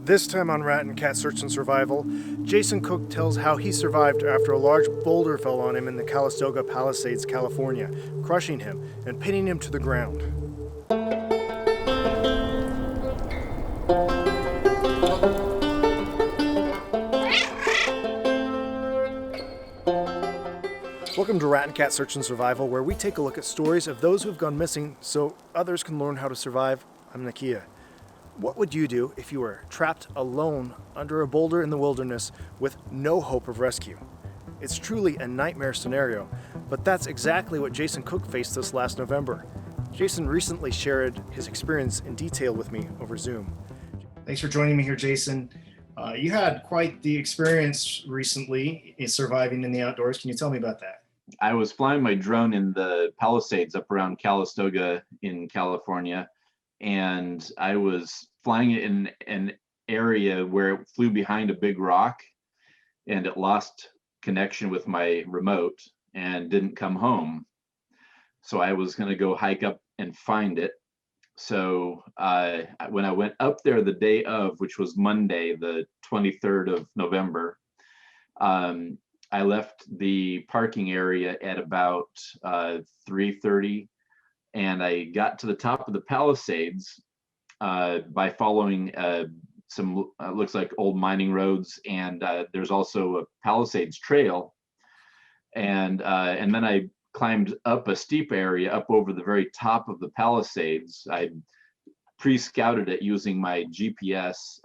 This time on Rat and Cat Search and Survival, Jason Koch tells how he survived after a large boulder fell on him in the Calistoga Palisades, California, crushing him and pinning him to the ground. Welcome to Rat and Cat Search and Survival, where we take a look at stories of those who have gone missing so others can learn how to survive. I'm Nakia. What would you do if you were trapped alone under a boulder in the wilderness with no hope of rescue? It's truly a nightmare scenario, but that's exactly what Jason Koch faced this last November. Jason recently shared his experience in detail with me over Zoom. Thanks for joining me here, Jason. You had quite the experience recently in surviving in the outdoors. Can you tell me about that? I was flying my drone in the Palisades up around Calistoga in California, and I was flying it in an area where it flew behind a big rock, and it lost connection with my remote and didn't come home. So I was going to go hike up and find it. So when I went up there the day of, which was Monday, the 23rd of November, I left the parking area at about 3:30, and I got to the top of the Palisades by following some looks like old mining roads, and there's also a Palisades trail, and then I climbed up a steep area up over the very top of the Palisades. I pre-scouted it using my GPS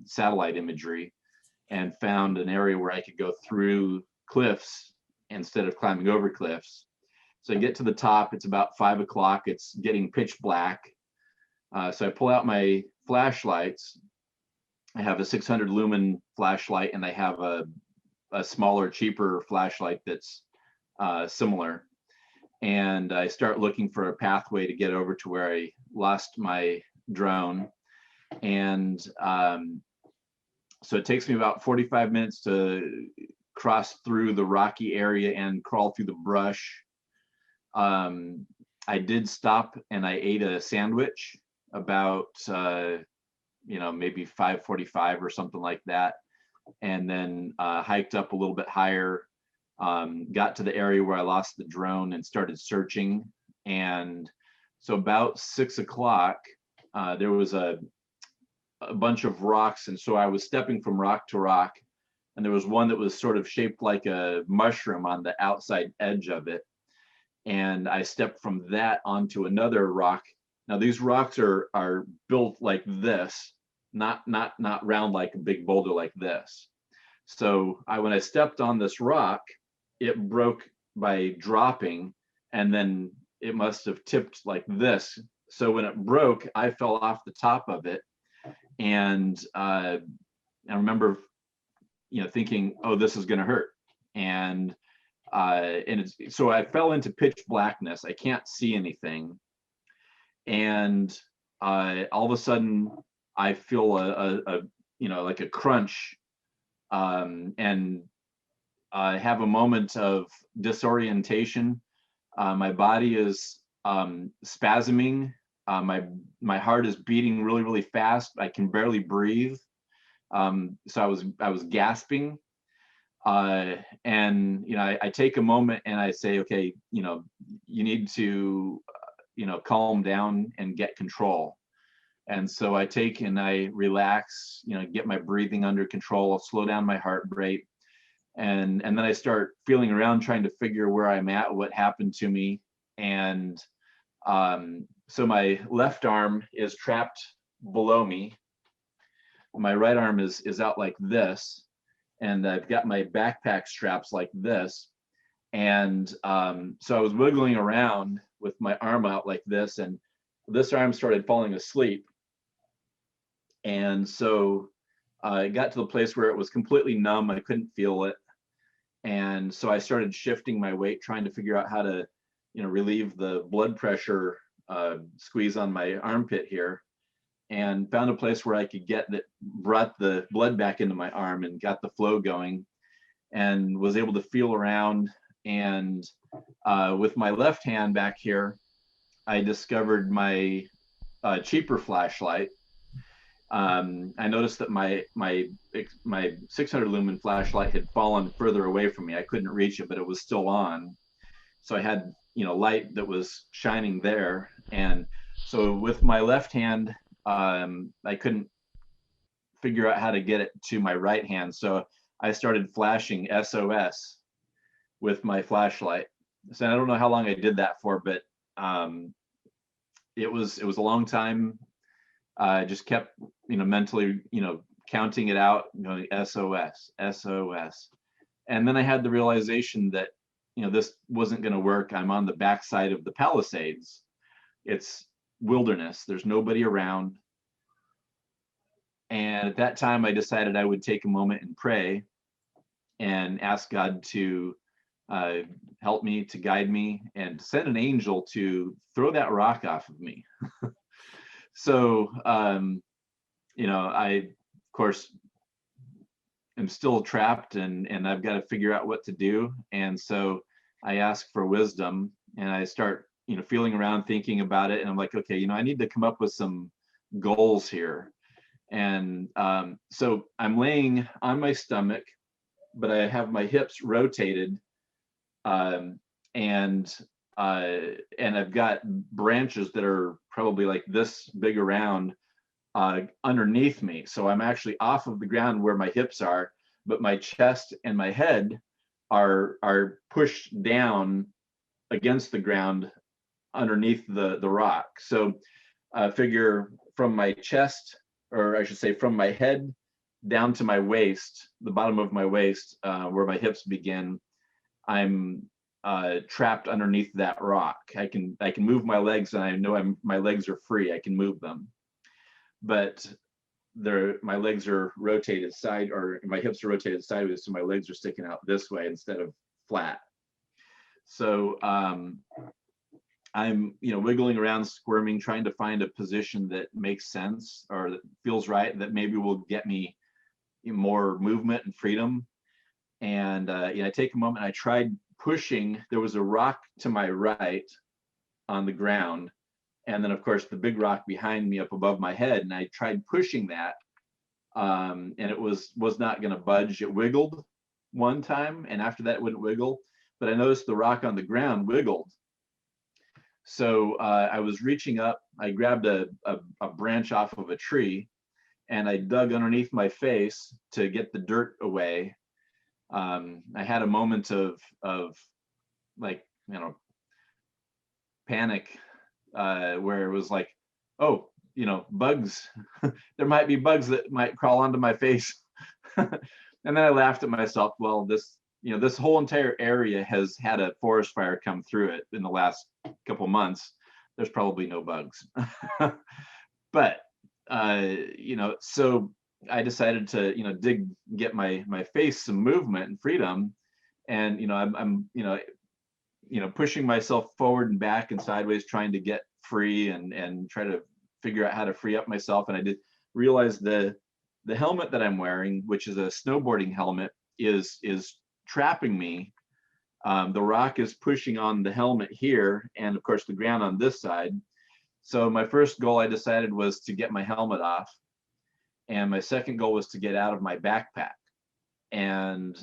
satellite imagery, and found an area where I could go through cliffs instead of climbing over cliffs. So I get to the top, it's about 5 o'clock, it's getting pitch black. So I pull out my flashlights. I have a 600 lumen flashlight, and I have a smaller, cheaper flashlight that's similar. And I start looking for a pathway to get over to where I lost my drone. And so it takes me about 45 minutes to cross through the rocky area and crawl through the brush. I did stop and I ate a sandwich about maybe 5:45 or something like that, and then hiked up a little bit higher, got to the area where I lost the drone and started searching. And so about 6 o'clock, there was a bunch of rocks, and so I was stepping from rock to rock, and there was one that was sort of shaped like a mushroom on the outside edge of it, and I stepped from that onto another rock. Now these rocks are built like this, not round like a big boulder like this. So when I stepped on this rock, it broke by dropping, and then it must have tipped like this. So when it broke, I fell off the top of it. And I remember, thinking, "Oh, this is going to hurt." And so I fell into pitch blackness. I can't see anything. And all of a sudden, I feel like a crunch, and I have a moment of disorientation. My body is spasming. My heart is beating really, really fast. I can barely breathe. So I was gasping. And I take a moment and I say, okay, you need to calm down and get control. And so I take and I relax, get my breathing under control. I'll slow down my heart rate. And then I start feeling around, trying to figure where I'm at, what happened to me. And so my left arm is trapped below me. My right arm is out like this, and I've got my backpack straps like this. And so I was wiggling around with my arm out like this, and this arm started falling asleep. And so I got to the place where it was completely numb. I couldn't feel it. And so I started shifting my weight, trying to figure out how to, relieve the blood pressure squeeze on my armpit here, and found a place where I could get that, brought the blood back into my arm and got the flow going, and was able to feel around. And with my left hand back here, I discovered my cheaper flashlight, I noticed that my 600 lumen flashlight had fallen further away from me. I couldn't reach it, but it was still on. So I had, light that was shining there. And so with my left hand, I couldn't figure out how to get it to my right hand. So I started flashing SOS with my flashlight. So I don't know how long I did that for, but um, it was a long time. I just kept, mentally, counting it out, going SOS, SOS. And then I had the realization that, this wasn't going to work. I'm on the backside of the Palisades. It's wilderness. There's nobody around. And at that time, I decided I would take a moment and pray and ask God to uh, help me, to guide me, and send an angel to throw that rock off of me. So, I, of course, am still trapped, and I've got to figure out what to do. And so I ask for wisdom, and I start, feeling around, thinking about it. And I'm like, okay, I need to come up with some goals here. And so I'm laying on my stomach, but I have my hips rotated, um, and and I've got branches that are probably like this big around underneath me. So I'm actually off of the ground where my hips are, but my chest and my head are pushed down against the ground underneath the rock. So figure from my chest, or I should say from my head down to my waist, the bottom of my waist, where my hips begin, I'm trapped underneath that rock. I can move my legs, and I know my legs are free. I can move them, but my legs are rotated side, or my hips are rotated sideways, so my legs are sticking out this way instead of flat. So I'm wiggling around, squirming, trying to find a position that makes sense or that feels right, that maybe will get me more movement and freedom. And I take a moment. I tried pushing. There was a rock to my right on the ground, and then of course the big rock behind me up above my head. And I tried pushing that, and it was not going to budge. It wiggled one time, and after that it wouldn't wiggle. But I noticed the rock on the ground wiggled. So I was reaching up. I grabbed a branch off of a tree, and I dug underneath my face to get the dirt away. I had a moment of like, panic, where it was like, oh, bugs. There might be bugs that might crawl onto my face. And then I laughed at myself. Well, this whole entire area has had a forest fire come through it in the last couple months. There's probably no bugs. But so I decided to get my face some movement and freedom. And I'm pushing myself forward and back and sideways, trying to get free and try to figure out how to free up myself. And I did realize the helmet that I'm wearing, which is a snowboarding helmet, is trapping me. The rock is pushing on the helmet here, and of course the ground on this side. So my first goal, I decided, was to get my helmet off, and my second goal was to get out of my backpack. And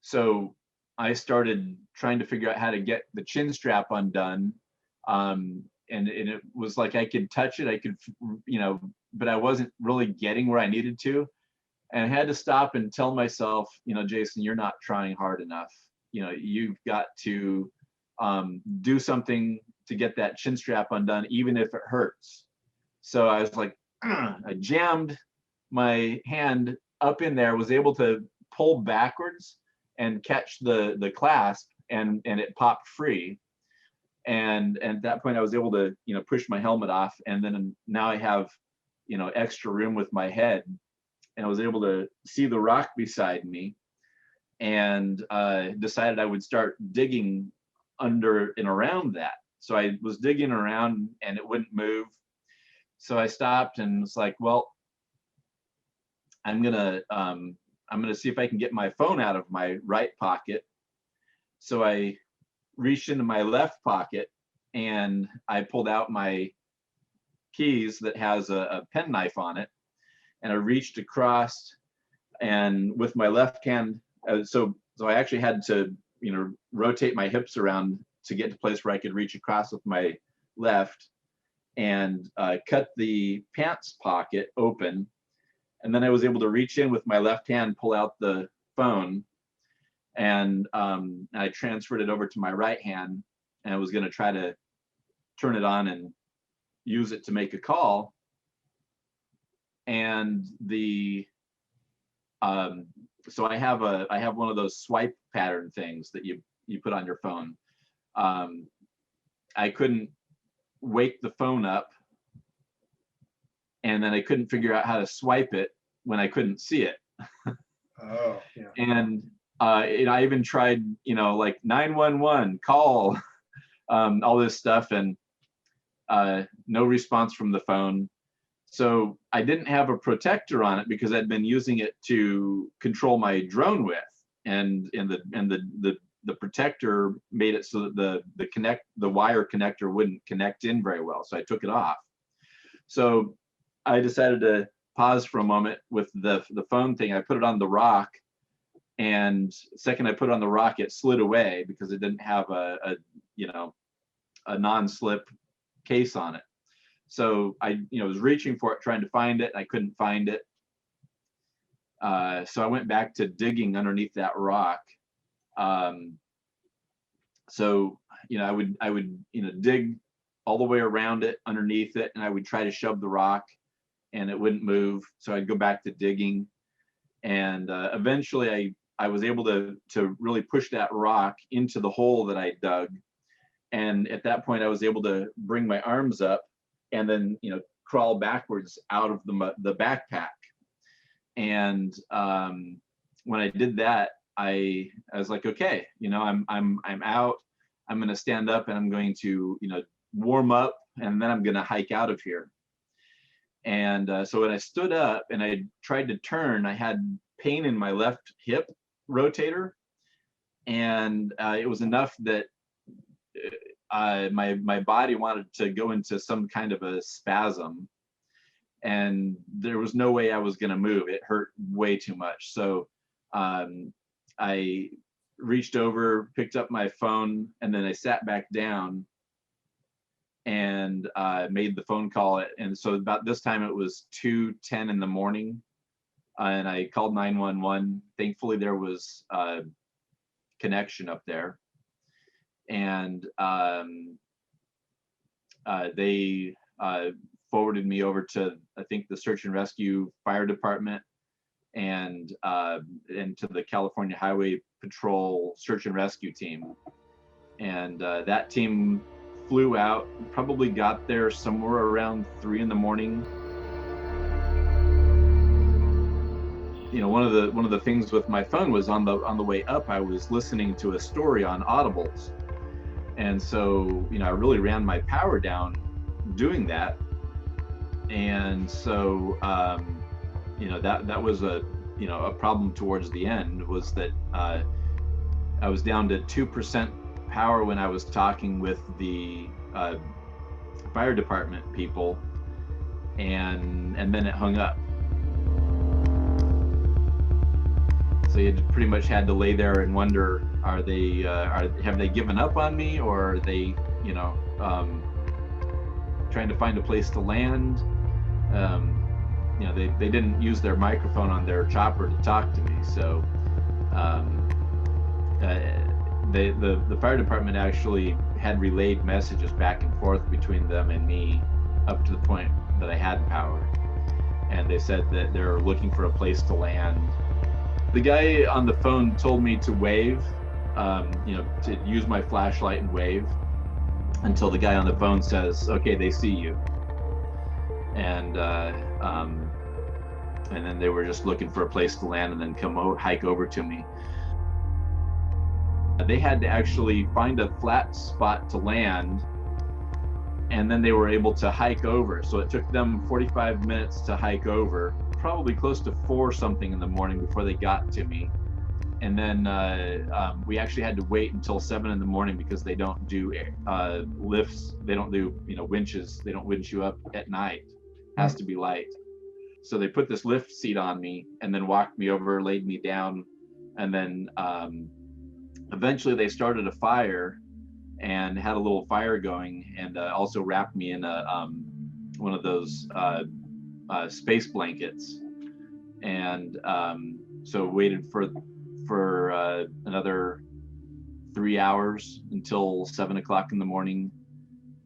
so I started trying to figure out how to get the chin strap undone. And it was like I could touch it, I could, but I wasn't really getting where I needed to. And I had to stop and tell myself, Jason, you're not trying hard enough. You've got to do something to get that chin strap undone, even if it hurts. So I was like, I jammed my hand up in there, was able to pull backwards and catch the clasp, and it popped free. And at that point I was able to push my helmet off, and then now I have extra room with my head, and I was able to see the rock beside me, and decided I would start digging under and around that. So I was digging around and it wouldn't move. So I stopped and was like, well, I'm gonna see if I can get my phone out of my right pocket. So I reached into my left pocket and I pulled out my keys that has a penknife on it, and I reached across, and with my left hand, so I actually had to, rotate my hips around to get to a place where I could reach across with my left, and cut the pants pocket open, and then I was able to reach in with my left hand, pull out the phone, and I transferred it over to my right hand, and I was going to try to turn it on and use it to make a call. And so I have one of those swipe pattern things that you put on your phone. I couldn't wake the phone up, and then I couldn't figure out how to swipe it when I couldn't see it. Oh, yeah. And I even tried, like 911 call, all this stuff, and no response from the phone. So I didn't have a protector on it because I'd been using it to control my drone with, and the protector made it so that the wire connector wouldn't connect in very well. So I took it off. So I decided to pause for a moment with the phone thing. I put it on the rock, and the second I put it on the rock, it slid away because it didn't have a non-slip case on it. So I was reaching for it, trying to find it. I couldn't find it. So I went back to digging underneath that rock. So I would dig all the way around it, underneath it, and I would try to shove the rock, and it wouldn't move. So I'd go back to digging, and eventually I was able to really push that rock into the hole that I dug. And at that point, I was able to bring my arms up and then crawl backwards out of the backpack. And when I did that, I was like, okay, I'm out. I'm going to stand up, and I'm going to warm up, and then I'm going to hike out of here. And so when I stood up and I tried to turn, I had pain in my left hip rotator, and it was enough that my body wanted to go into some kind of a spasm, and there was no way I was going to move. It hurt way too much. So I reached over, picked up my phone, and then I sat back down and made the phone call. And so about this time it was 2:10 in the morning, and I called 911. Thankfully there was connection up there, and they forwarded me over to, I think, the search and rescue fire department, and to the California Highway Patrol search and rescue team. And that team flew out, probably got there somewhere around 3 in the morning. One of the things with my phone was on the way up, I was listening to a story on Audibles. And so, I really ran my power down doing that. And so, that was a problem towards the end, was that I was down to 2% power when I was talking with the fire department people, and then it hung up. So you pretty much had to lay there and wonder, have they given up on me, or are they, trying to find a place to land? They didn't use their microphone on their chopper to talk to me. So the fire department actually had relayed messages back and forth between them and me up to the point that I had power. And they said that they're looking for a place to land. The guy on the phone told me to wave, to use my flashlight and wave until the guy on the phone says, okay, they see you. And then they were just looking for a place to land and then hike over to me. They had to actually find a flat spot to land, and then they were able to hike over. So it took them 45 minutes to hike over, probably close to 4 something in the morning before they got to me. and then we actually had to wait until 7 in the morning because they don't do lifts. They don't do, winches. They don't winch you up at night. It has to be light. So they put this lift seat on me and then walked me over, laid me down, and then eventually they started a fire and had a little fire going, and also wrapped me in a one of those space blankets, and so waited for another 3 hours until 7 o'clock in the morning,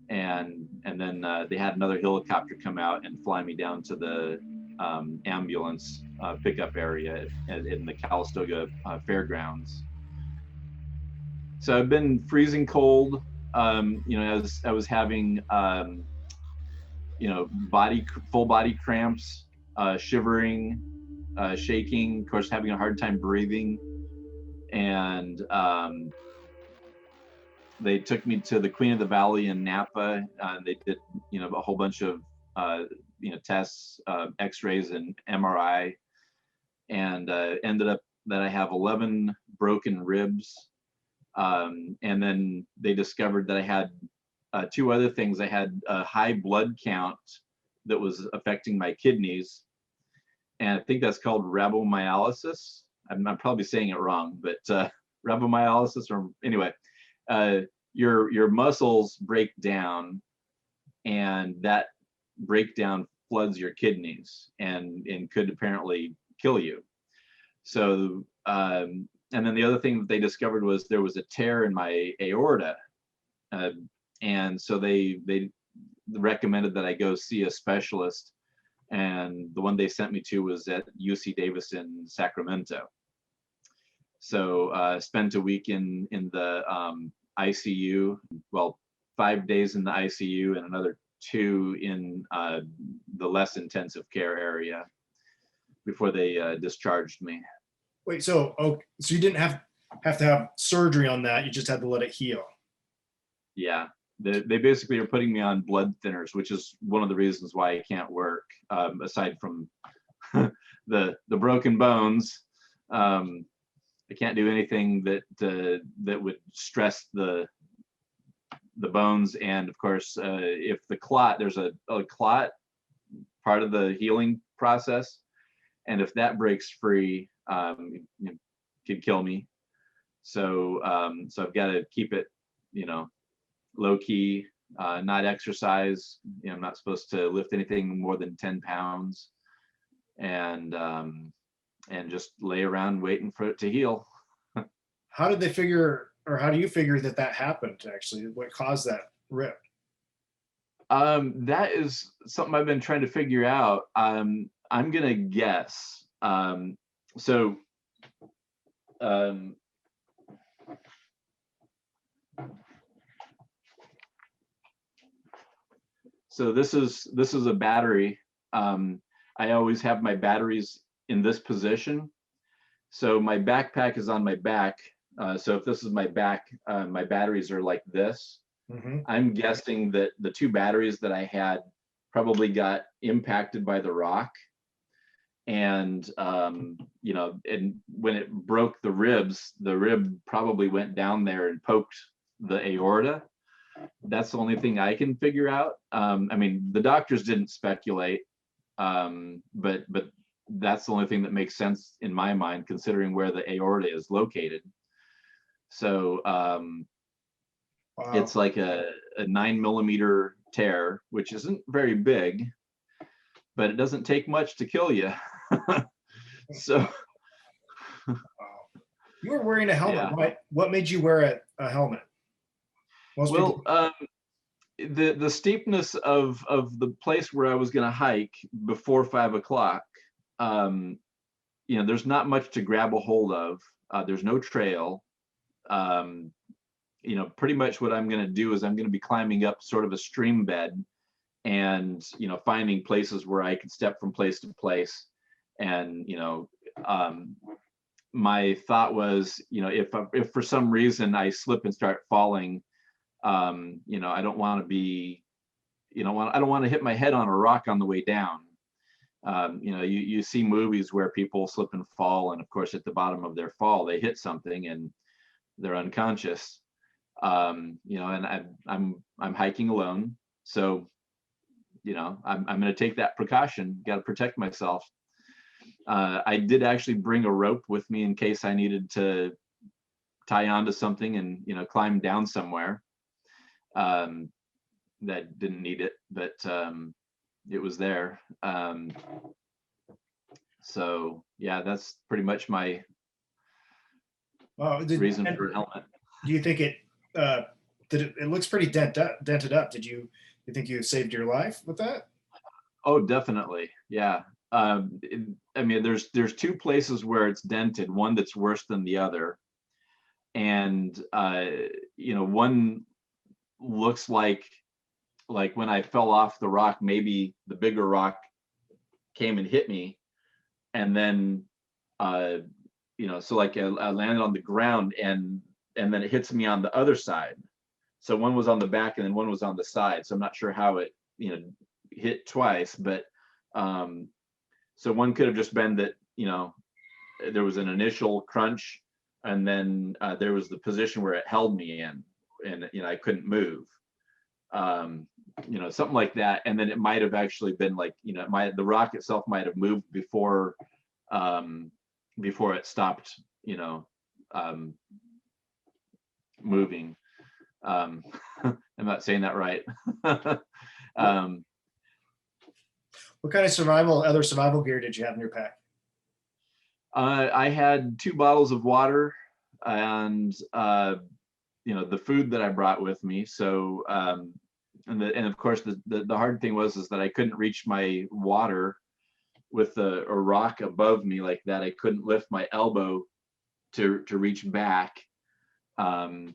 and then they had another helicopter come out and fly me down to the ambulance pickup area in the Calistoga fairgrounds. So I've been freezing cold, as I was having full body cramps, shivering, shaking, of course having a hard time breathing, and they took me to the Queen of the Valley in Napa, and they did a whole bunch of tests, x-rays and MRI, and ended up that I have 11 broken ribs, and then they discovered that I had two other things. I had a high blood count that was affecting my kidneys, and I think that's called rhabdomyolysis. I'm probably saying it wrong, but rhabdomyolysis, or anyway, your muscles break down, and that breakdown floods your kidneys and could apparently kill you. So, and then the other thing that they discovered was there was a tear in my aorta, and so they recommended that I go see a specialist, and the one they sent me to was at UC Davis in Sacramento. So spent a week in the ICU, well, 5 days in the ICU and another 2 in the less intensive care area before they discharged me. Wait, so you didn't have to have surgery on that, you just had to let it heal? Yeah, they basically are putting me on blood thinners, which is one of the reasons why I can't work, aside from the broken bones. I can't do anything that would stress the bones, and of course, if the clot, there's a clot part of the healing process, and if that breaks free, it could kill me. So I've got to keep it, low key, not exercise. I'm not supposed to lift anything more than 10 pounds, and just lay around waiting for it to heal. How did they figure, or how do you figure that happened actually? What caused that rip? That is something I've been trying to figure out. I'm gonna guess. So this is a battery. I always have my batteries in this position. So my backpack is on my back. So if this is my back, my batteries are like this. Mm-hmm. I'm guessing that the 2 batteries that I had probably got impacted by the rock. And, and when it broke the ribs, the rib probably went down there and poked the aorta. That's the only thing I can figure out. The doctors didn't speculate, but that's the only thing that makes sense in my mind, considering where the aorta is located. So wow. It's like a 9mm tear, which isn't very big, but it doesn't take much to kill you. So you were wearing a helmet. Yeah. What made you wear a helmet? The steepness of the place where I was going to hike before 5 o'clock, there's not much to grab a hold of. There's no trail. Pretty much what I'm going to do is I'm going to be climbing up sort of a stream bed, and finding places where I could step from place to place. And my thought was, if for some reason I slip and start falling, I don't want to be, I don't want to hit my head on a rock on the way down. You see movies where people slip and fall, and of course at the bottom of their fall they hit something and they're unconscious. And I'm hiking alone, so I'm going to take that precaution. Got to protect myself. I did actually bring a rope with me in case I needed to tie onto something and climb down somewhere. That didn't need it, but it was there. So yeah, that's pretty much my reason for a helmet. Do you think it looks pretty dented up? You think you saved your life with that? Oh, definitely. Yeah. I mean, there's two places where it's dented, one that's worse than the other. And one looks like when I fell off the rock, maybe the bigger rock came and hit me. And then so like I landed on the ground and then it hits me on the other side. So one was on the back and then one was on the side. So I'm not sure how it, hit twice, but so one could have just been that, there was an initial crunch and then there was the position where it held me in and, I couldn't move. Something like that. And then it might have actually been like, the rock itself might have moved before it stopped, moving. I'm not saying that right. What kind of other survival gear did you have in your pack? I had 2 bottles of water and the food that I brought with me. So and of course the hard thing is that I couldn't reach my water with a rock above me like that. I couldn't lift my elbow to reach back. If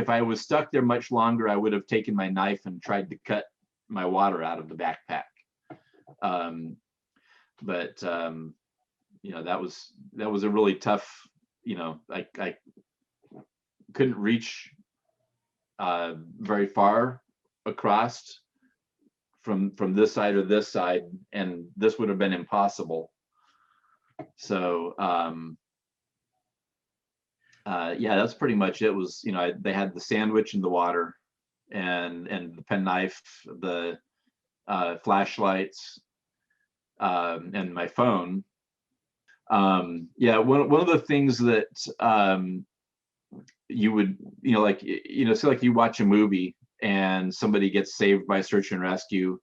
I was stuck there much longer, I would have taken my knife and tried to cut my water out of the backpack. But that was a really tough. I couldn't reach very far across from this side or this side, and this would have been impossible. So yeah, that's pretty much it. Was they had the sandwich and the water, and the penknife, the flashlights, and my phone. Yeah, one of the things that you would so like you watch a movie and somebody gets saved by search and rescue.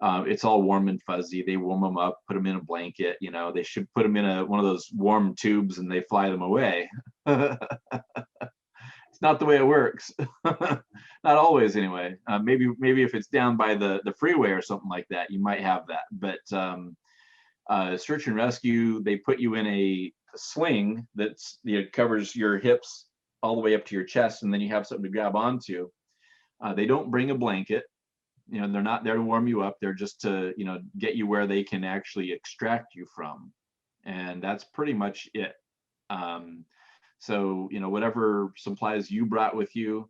It's all warm and fuzzy. They warm them up, put them in a blanket. They should put them in one of those warm tubes and they fly them away. It's not the way it works. Not always, anyway. Maybe if it's down by the freeway or something like that, you might have that. But search and rescue, they put you in a sling that's covers your hips all the way up to your chest, and then you have something to grab onto. They don't bring a blanket. They're not there to warm you up. They're just to get you where they can actually extract you from, and that's pretty much it. So whatever supplies you brought with you,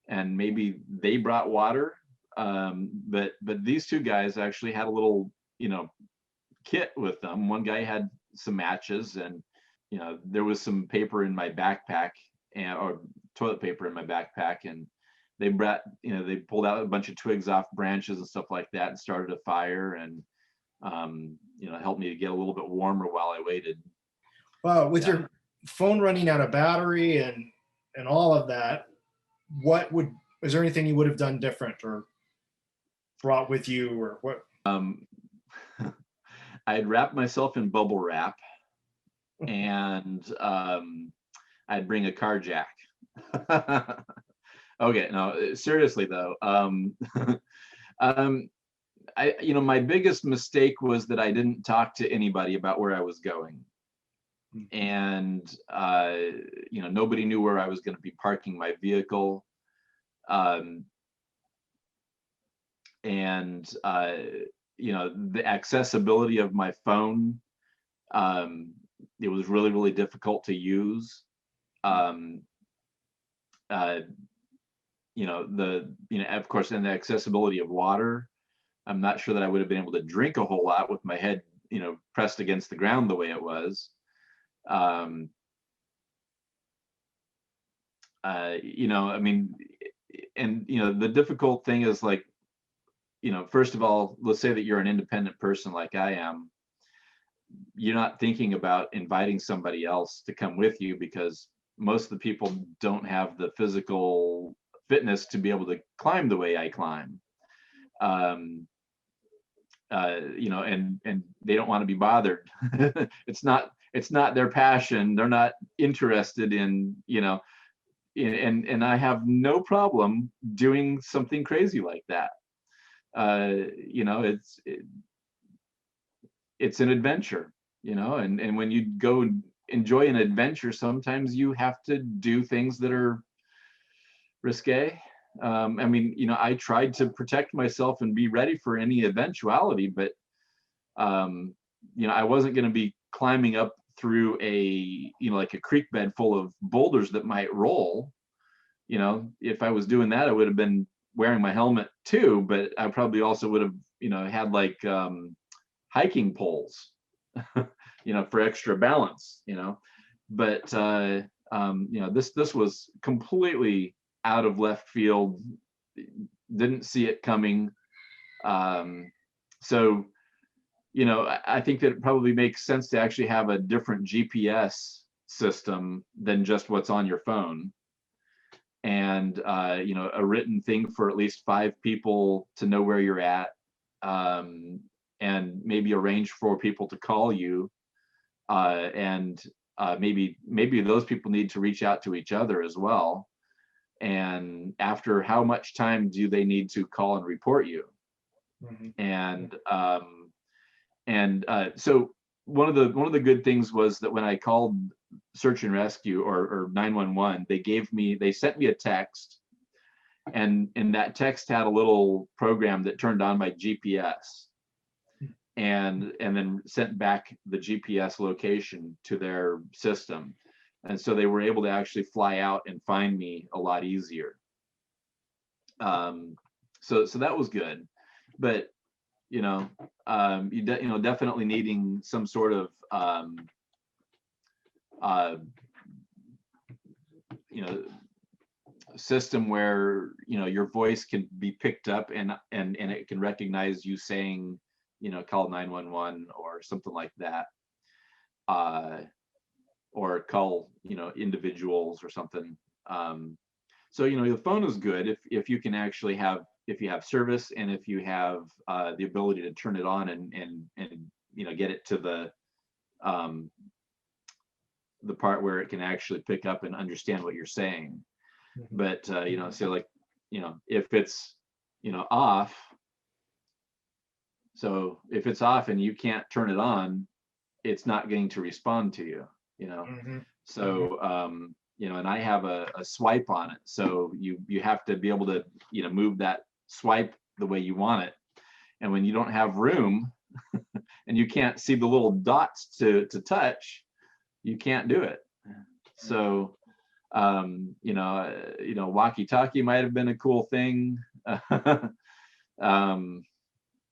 and maybe they brought water, but these 2 guys actually had a little kit with them. One guy had some matches, and there was some paper in my backpack, or toilet paper in my backpack, and they brought they pulled out a bunch of twigs off branches and stuff like that and started a fire, and helped me to get a little bit warmer while I waited. Well, with your phone running out of battery and all of that, is there anything you would have done different or brought with you, or what? I'd wrap myself in bubble wrap, and I'd bring a car jack. Okay, no, seriously though, my biggest mistake was that I didn't talk to anybody about where I was going, and nobody knew where I was going to be parking my vehicle, and the accessibility of my phone, it was really, really difficult to use. Of course, and the accessibility of water. I'm not sure that I would have been able to drink a whole lot with my head, pressed against the ground the way it was. Um, I mean, and the difficult thing is like, first of all, let's say that you're an independent person like I am. You're not thinking about inviting somebody else to come with you because most of the people don't have the physical fitness to be able to climb the way I climb. Um, and they don't want to be bothered. It's not their passion. They're not interested in, and I have no problem doing something crazy like that. It's an adventure, and when you go enjoy an adventure, sometimes you have to do things that are risque. I mean, I tried to protect myself and be ready for any eventuality, but I wasn't going to be climbing up through like a creek bed full of boulders that might roll. If I was doing that, I would have been wearing my helmet too, but I probably also would have, had like hiking poles, for extra balance, but this was completely out of left field. Didn't see it coming. So I think that it probably makes sense to actually have a different GPS system than just what's on your phone, and a written thing for at least 5 people to know where you're at, and maybe arrange for people to call you, and maybe those people need to reach out to each other as well. And after how much time do they need to call and report you? Mm-hmm. And so one of the good things was that when I called search and rescue or 911, they sent me a text, and that text had a little program that turned on my GPS, and then sent back the GPS location to their system. And so they were able to actually fly out and find me a lot easier. So that was good. But definitely needing some sort of system where your voice can be picked up, and it can recognize you saying, call 911 or something like that, or call individuals or something. So the phone is good if you can actually if you have service, and if you have the ability to turn it on and get it to the part where it can actually pick up and understand what you're saying. Mm-hmm. But so like if it's off, so if it's off and you can't turn it on, it's not going to respond to you. Mm-hmm. So and I have a swipe on it, so you have to be able to move that swipe the way you want it. And when you don't have room and you can't see the little dots to touch, you can't do it. So walkie-talkie might have been a cool thing.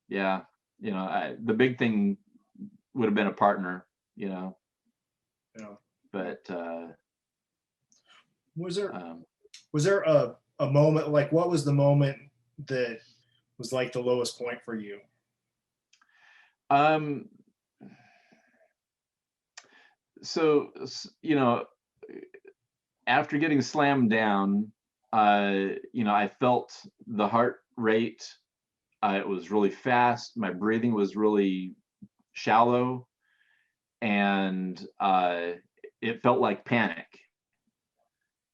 Yeah, the big thing would have been a partner, Yeah. but Was there a moment, like what was the moment that was like the lowest point for you? So after getting slammed down, I felt the heart rate. It was really fast. My breathing was really shallow, and it felt like panic.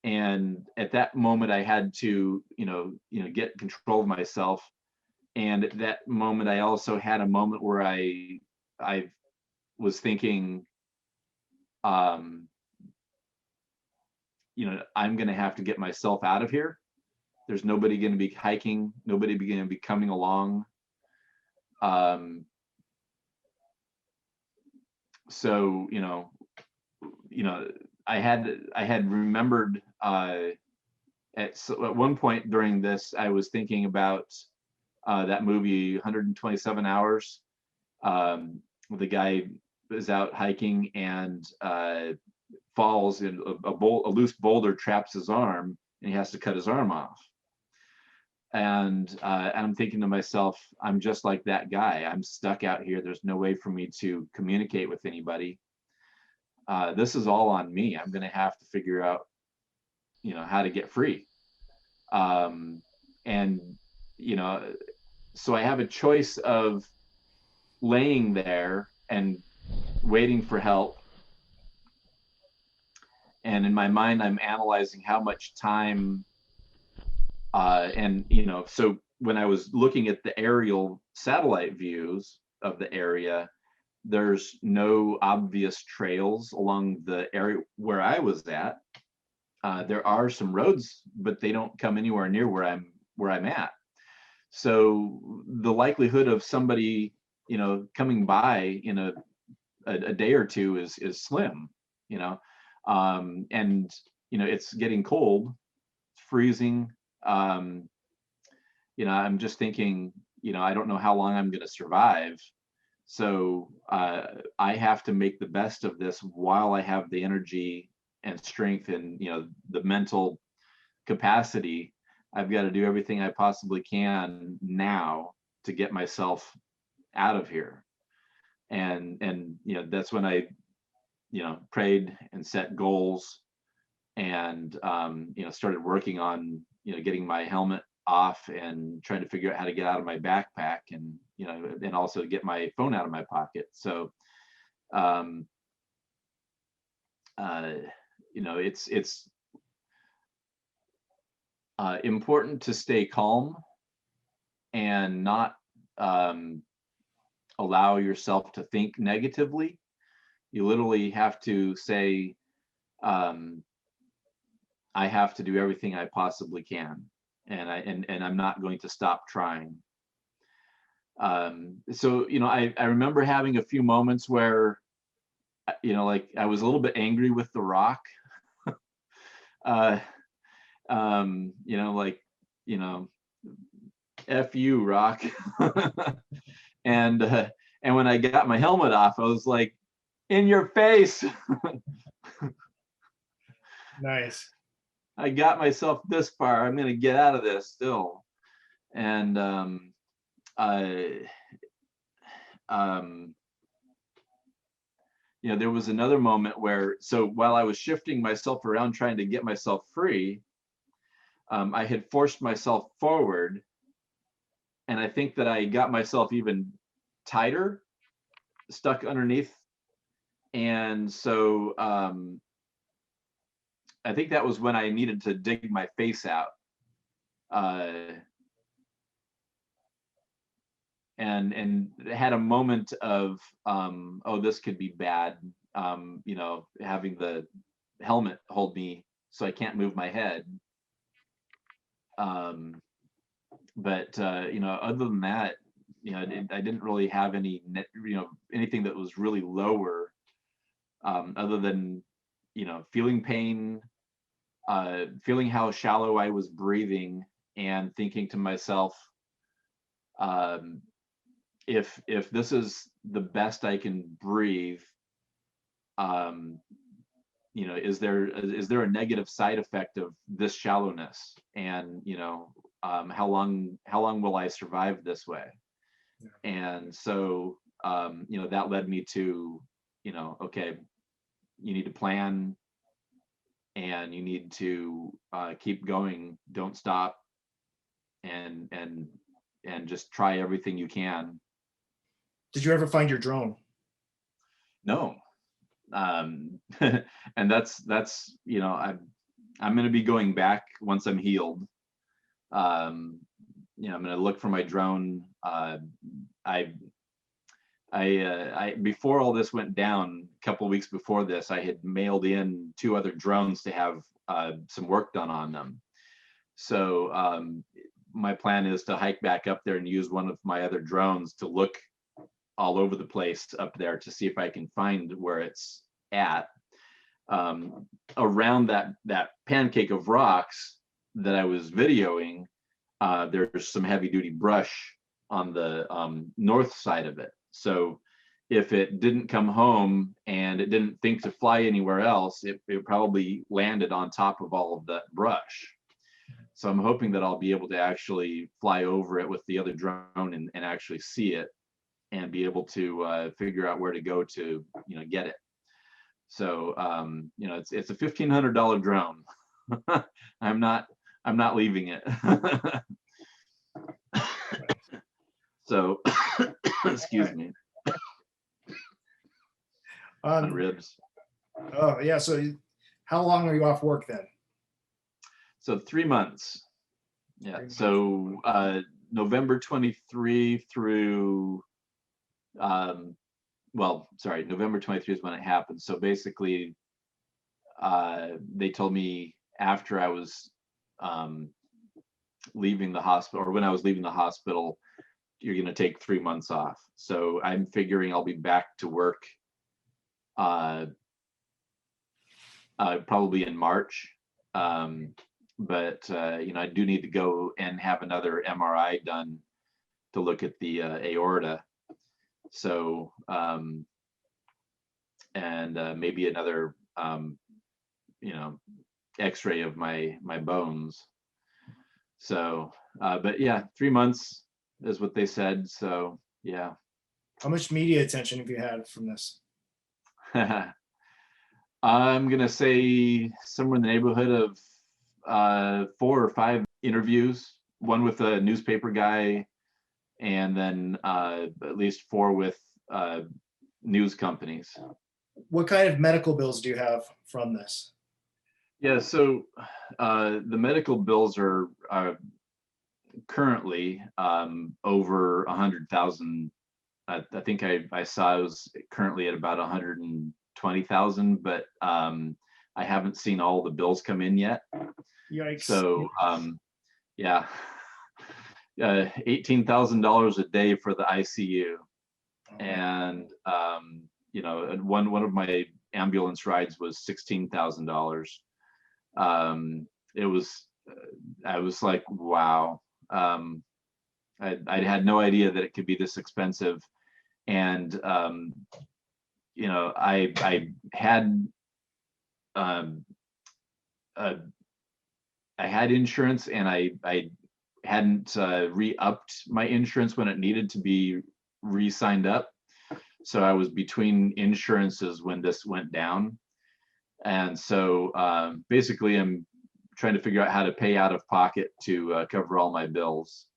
And at that moment, I had to, get control of myself. And at that moment, I also had a moment where I was thinking, I'm going to have to get myself out of here. There's nobody going to be hiking, nobody going to be coming along. So I had remembered at one point during this, I was thinking about that movie 127 Hours. The guy is out hiking and falls in a loose boulder traps his arm, and he has to cut his arm off. And I'm thinking to myself, I'm just like that guy. I'm stuck out here. There's no way for me to communicate with anybody. This is all on me. I'm going to have to figure out, how to get free. And, you know, so I have a choice of laying there and waiting for help. And in my mind, I'm analyzing how much time, and, so when I was looking at the aerial satellite views of the area, there's no obvious trails along the area where I was at. There are some roads, but they don't come anywhere near where I'm at. So the likelihood of somebody, coming by in a day or two is slim, and it's getting cold, it's freezing. I'm just thinking, I don't know how long I'm going to survive. So I have to make the best of this while I have the energy and strength and the mental capacity. I've got to do everything I possibly can now to get myself out of here. And that's when I prayed and set goals, and started working on getting my helmet off and trying to figure out how to get out of my backpack, and and also get my phone out of my pocket. So it's important to stay calm and not allow yourself to think negatively. You literally have to say, I have to do everything I possibly can, and I'm not going to stop trying. So I remember having a few moments where like I was a little bit angry with the rock. uh, like F you, rock. And when I got my helmet off, I was like, in your face. Nice. I got myself this far. I'm going to get out of this still. And there was another moment where, so while I was shifting myself around trying to get myself free, I had forced myself forward, and I think that I got myself even tighter, stuck underneath. And so I think that was when I needed to dig my face out. And had a moment of, oh, this could be bad, having the helmet hold me so I can't move my head. But other than that, I didn't really have any, anything that was really lower, other than, feeling pain, feeling how shallow I was breathing, and thinking to myself, if this is the best I can breathe, is there a negative side effect of this shallowness? And how long will I survive this way? Yeah. And so that led me to okay, you need to plan, and you need to keep going, don't stop, and just try everything you can. Did you ever find your drone? No. And that's I'm going to be going back once I'm healed. I'm going to look for my drone. I before all this went down, a couple of weeks before this, I had mailed in 2 other drones to have some work done on them. So my plan is to hike back up there and use one of my other drones to look all over the place up there to see if I can find where it's at. Around that pancake of rocks that I was videoing, there's some heavy duty brush on the north side of it. So if it didn't come home and it didn't think to fly anywhere else, it probably landed on top of all of that brush. So I'm hoping that I'll be able to actually fly over it with the other drone and actually see it and be able to figure out where to go to, get it. So it's a $1,500 drone. I'm not leaving it. So excuse me. My ribs. Oh yeah. So how long are you off work then? So 3 months. Yeah. So November 23 through November 23 is when it happened. So basically they told me after I was leaving the hospital, or when I was leaving the hospital, you're going to take 3 months off. So I'm figuring I'll be back to work probably in March. But I do need to go and have another MRI done to look at the aorta. So maybe another X-ray of my bones. So but yeah, 3 months is what they said. So yeah. How much media attention have you had from this? I'm gonna say somewhere in the neighborhood of 4 or 5 interviews, one with a newspaper guy, and then at least 4 with news companies. What kind of medical bills do you have from this? Yeah, so the medical bills are currently over 100,000. I think I saw it was currently at about 120,000, but I haven't seen all the bills come in yet. Yikes. So yeah, $18,000 a day for the ICU. And one of my ambulance rides was $16,000. It was I was like, wow. I had no idea that it could be this expensive. And I had insurance, and I hadn't re-upped my insurance when it needed to be re-signed up. So I was between insurances when this went down. And so basically I'm trying to figure out how to pay out of pocket to cover all my bills.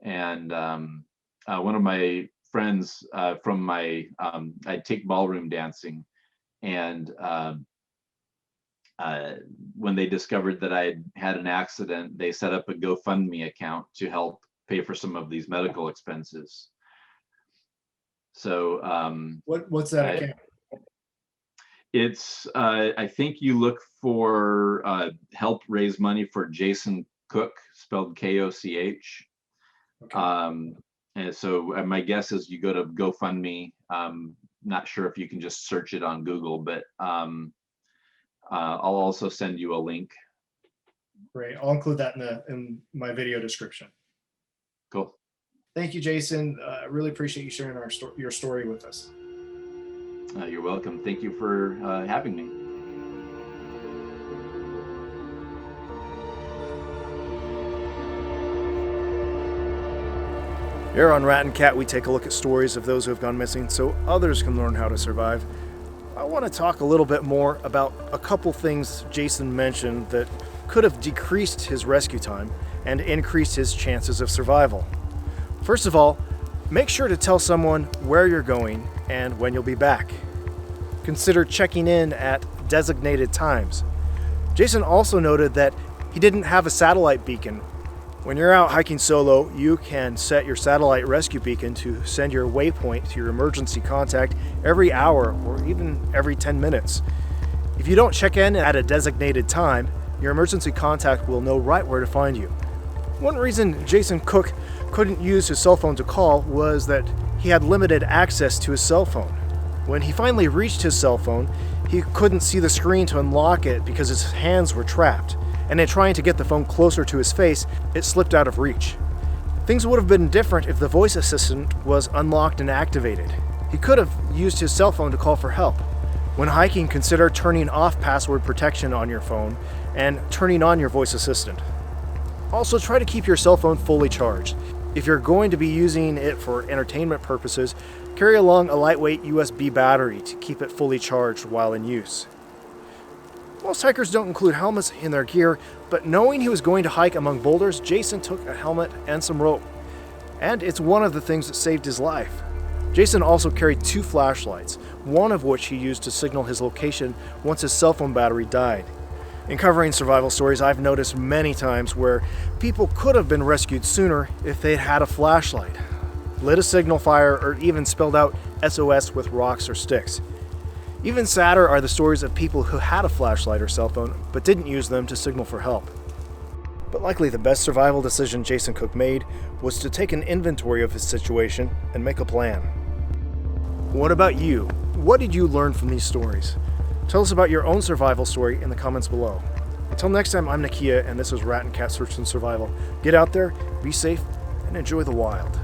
And one of my friends from my, I take ballroom dancing, and when they discovered that I had an accident, they set up a GoFundMe account to help pay for some of these medical expenses. So what's that account? It's I think you look for help raise money for Jason Koch, spelled Koch. Okay. And so my guess is you go to GoFundMe. Not sure if you can just search it on Google, but I'll also send you a link. Great. I'll include that in my video description. Cool. Thank you, Jason. I really appreciate you sharing your story with us. You're welcome. Thank you for having me. Here on Rat and Cat, we take a look at stories of those who have gone missing so others can learn how to survive. I want to talk a little bit more about a couple things Jason mentioned that could have decreased his rescue time and increased his chances of survival. First of all, make sure to tell someone where you're going and when you'll be back. Consider checking in at designated times. Jason also noted that he didn't have a satellite beacon. When you're out hiking solo, you can set your satellite rescue beacon to send your waypoint to your emergency contact every hour or even every 10 minutes. If you don't check in at a designated time, your emergency contact will know right where to find you. One reason Jason Koch couldn't use his cell phone to call was that he had limited access to his cell phone. When he finally reached his cell phone, he couldn't see the screen to unlock it because his hands were trapped, and in trying to get the phone closer to his face, it slipped out of reach. Things would have been different if the voice assistant was unlocked and activated. He could have used his cell phone to call for help. When hiking, consider turning off password protection on your phone and turning on your voice assistant. Also, try to keep your cell phone fully charged. If you're going to be using it for entertainment purposes, carry along a lightweight USB battery to keep it fully charged while in use. Most hikers don't include helmets in their gear, but knowing he was going to hike among boulders, Jason took a helmet and some rope. And it's one of the things that saved his life. Jason also carried 2 flashlights, one of which he used to signal his location once his cell phone battery died. In covering survival stories, I've noticed many times where people could have been rescued sooner if they'd had a flashlight, lit a signal fire, or even spelled out SOS with rocks or sticks. Even sadder are the stories of people who had a flashlight or cell phone but didn't use them to signal for help. But likely the best survival decision Jason Koch made was to take an inventory of his situation and make a plan. What about you? What did you learn from these stories? Tell us about your own survival story in the comments below. Until next time, I'm Nakia, and this is Rat and Cat Search and Survival. Get out there, be safe, and enjoy the wild.